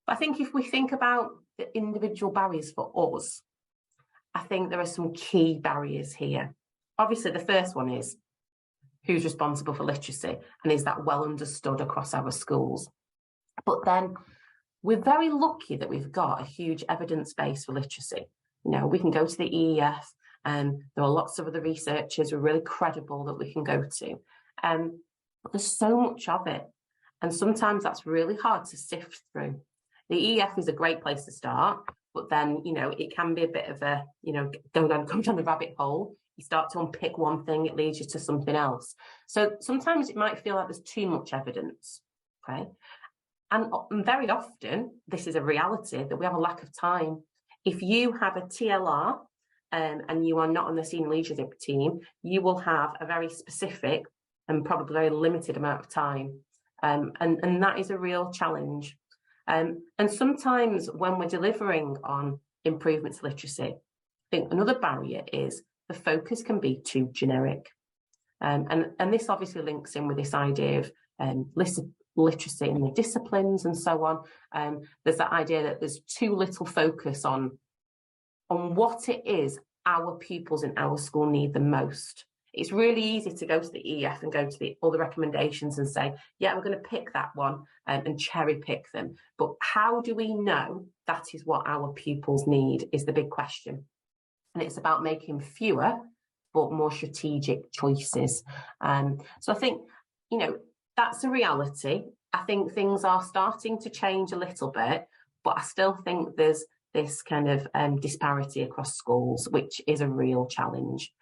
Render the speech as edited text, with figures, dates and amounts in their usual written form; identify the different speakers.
Speaker 1: But I think if we think about the individual barriers for us, I think there are some key barriers here. Obviously, the first one is who's responsible for literacy, and is that well understood across our schools? But then we're very lucky that we've got a huge evidence base for literacy. You know, we can go to the EEF, and there are lots of other researchers who are really credible that we can go to. But there's so much of it, and sometimes that's really hard to sift through. The EEF is a great place to start, but then, you know, it can be a bit of a, you know, go down the rabbit hole. You start to unpick one thing, it leads you to something else. So sometimes it might feel like there's too much evidence, okay? And very often, this is a reality, that we have a lack of time. If you have a TLR and you are not on the senior leadership team, you will have a very specific and probably very limited amount of time. And that is a real challenge. And sometimes when we're delivering on improvements to literacy, I think another barrier is the focus can be too generic. And this obviously links in with this idea of literacy in the disciplines and so on. There's that idea that there's too little focus on what it is our pupils in our school need the most. It's really easy to go to the EF and go to all the recommendations and say, yeah, we're going to pick that one and cherry pick them. But how do we know that is what our pupils need is the big question. And it's about making fewer but more strategic choices. So I think, you know, that's a reality. I think things are starting to change a little bit, but I still think there's this kind of disparity across schools, which is a real challenge.